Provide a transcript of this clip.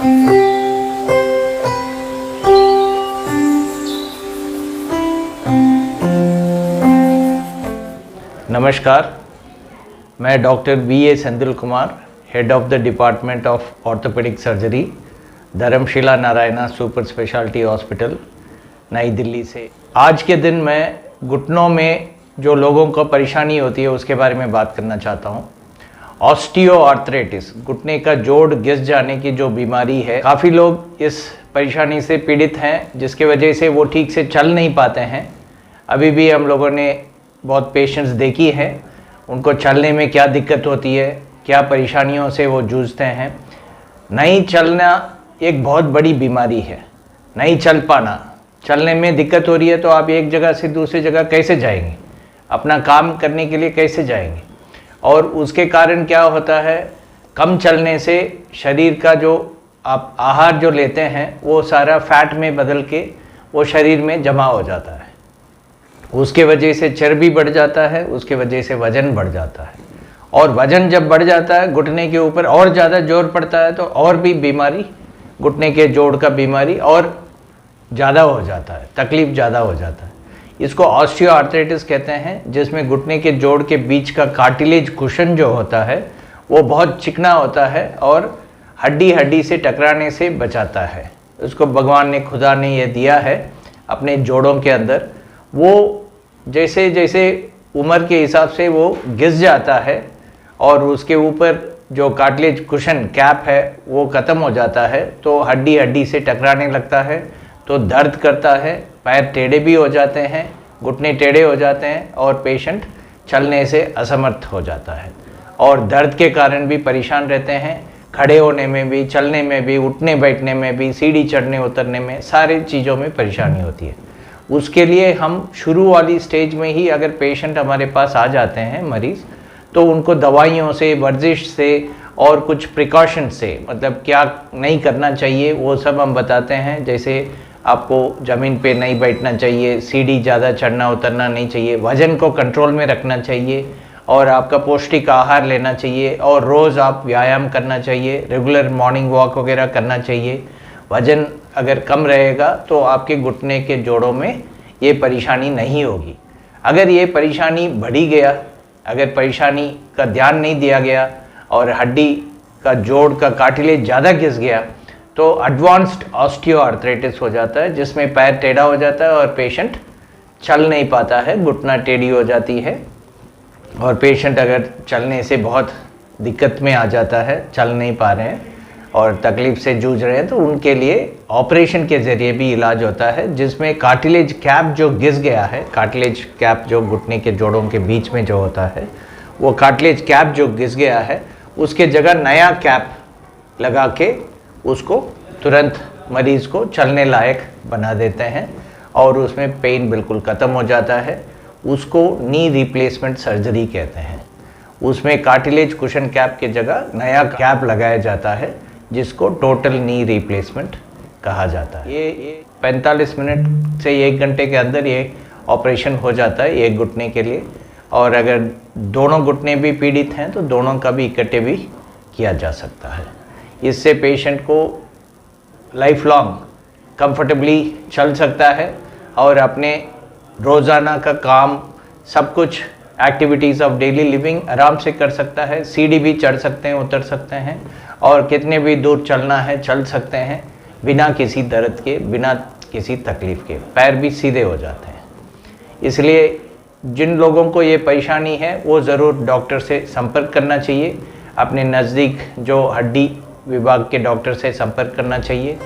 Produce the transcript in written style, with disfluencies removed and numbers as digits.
नमस्कार, मैं doctor B.A. Senthil Kumar, head of the department of orthopaedic surgery, Dharamshila Narayana super speciality hospital, नई दिल्ली से। आज के दिन मैं घुटनों में जो लोगों को परेशानी होती है उसके बारे में बात करना चाहता हूँ। ऑस्टियोआर्थराइटिस, घुटने का जोड़ घिस जाने की जो बीमारी है, काफ़ी लोग इस परेशानी से पीड़ित हैं, जिसके वजह से वो ठीक से चल नहीं पाते हैं। अभी भी हम लोगों ने बहुत पेशेंट्स देखी है, उनको चलने में क्या दिक्कत होती है, क्या परेशानियों से वो जूझते हैं। नहीं चलना एक बहुत बड़ी बीमारी है। नहीं चल पाना, चलने में दिक्कत हो रही है तो आप एक जगह से दूसरी जगह कैसे जाएंगे, अपना काम करने के लिए कैसे जाएंगे। और उसके कारण क्या होता है, कम चलने से शरीर का जो आप आहार जो लेते हैं वो सारा फैट में बदल के वो शरीर में जमा हो जाता है। उसके वजह से चर्बी बढ़ जाता है, उसके वजह से वज़न बढ़ जाता है। और वज़न जब बढ़ जाता है, घुटने के ऊपर और ज़्यादा जोर पड़ता है तो और भी बीमारी, घुटने के जोड़ का बीमारी और ज़्यादा हो जाता है, तकलीफ़ ज़्यादा हो जाता है। इसको ऑस्टियोआर्थराइटिस कहते हैं, जिसमें घुटने के जोड़ के बीच का कार्टिलेज कुशन जो होता है वो बहुत चिकना होता है और हड्डी हड्डी से टकराने से बचाता है। उसको भगवान ने, खुदा ने ये दिया है अपने जोड़ों के अंदर। वो जैसे जैसे उम्र के हिसाब से वो घिस जाता है और उसके ऊपर जो कार्टिलेज कुशन कैप है वो ख़त्म हो जाता है, तो हड्डी हड्डी से टकराने लगता है, तो दर्द करता है, पैर टेढ़े भी हो जाते हैं, घुटने टेढ़े हो जाते हैं और पेशेंट चलने से असमर्थ हो जाता है। और दर्द के कारण भी परेशान रहते हैं, खड़े होने में भी, चलने में भी, उठने बैठने में भी, सीढ़ी चढ़ने उतरने में, सारी चीज़ों में परेशानी होती है। उसके लिए हम शुरू वाली स्टेज में ही अगर पेशेंट हमारे पास आ जाते हैं मरीज़, तो उनको दवाइयों से, वर्जिश से और कुछ प्रिकॉशन से, मतलब क्या नहीं करना चाहिए वो सब हम बताते हैं। जैसे आपको ज़मीन पे नहीं बैठना चाहिए, सीढ़ी ज़्यादा चढ़ना उतरना नहीं चाहिए, वज़न को कंट्रोल में रखना चाहिए और आपका पौष्टिक आहार लेना चाहिए और रोज़ आप व्यायाम करना चाहिए, रेगुलर मॉर्निंग वॉक वगैरह करना चाहिए। वज़न अगर कम रहेगा तो आपके घुटने के जोड़ों में ये परेशानी नहीं होगी। अगर ये परेशानी बढ़ी गया, अगर परेशानी का ध्यान नहीं दिया गया और हड्डी का जोड़ का कार्टिलेज ज़्यादा घिस गया तो एडवांस्ड ऑस्टियोआर्थराइटिस हो जाता है, जिसमें पैर टेढ़ा हो जाता है और पेशेंट चल नहीं पाता है, घुटना टेढ़ी हो जाती है और पेशेंट अगर चलने से बहुत दिक्कत में आ जाता है, चल नहीं पा रहे हैं और तकलीफ़ से जूझ रहे हैं, तो उनके लिए ऑपरेशन के ज़रिए भी इलाज होता है, जिसमें कार्टिलेज कैप जो घिस गया है, कार्टिलेज कैप जो घुटने के जोड़ों के बीच में जो होता है, वो कार्टिलेज कैप जो घिस गया है उसके जगह नया कैप लगा के उसको तुरंत मरीज़ को चलने लायक बना देते हैं और उसमें पेन बिल्कुल ख़त्म हो जाता है। उसको नी रिप्लेसमेंट सर्जरी कहते हैं। उसमें कार्टिलेज कुशन कैप की जगह नया कैप लगाया जाता है, जिसको टोटल नी रिप्लेसमेंट कहा जाता है। ये 45 मिनट से 1 घंटे के अंदर ये ऑपरेशन हो जाता है एक घुटने के लिए। और अगर दोनों घुटने भी पीड़ित हैं तो दोनों का भी इकट्ठे भी किया जा सकता है। इससे पेशेंट को लाइफ लॉन्ग कंफर्टेबली चल सकता है और अपने रोज़ाना का काम, सब कुछ एक्टिविटीज़ ऑफ डेली लिविंग आराम से कर सकता है। सीढ़ी भी चढ़ सकते हैं, उतर सकते हैं और कितने भी दूर चलना है चल सकते हैं बिना किसी दर्द के, बिना किसी तकलीफ़ के। पैर भी सीधे हो जाते हैं। इसलिए जिन लोगों को ये परेशानी है वो ज़रूर डॉक्टर से संपर्क करना चाहिए। अपने नज़दीक जो हड्डी विभाग के डॉक्टर से संपर्क करना चाहिए।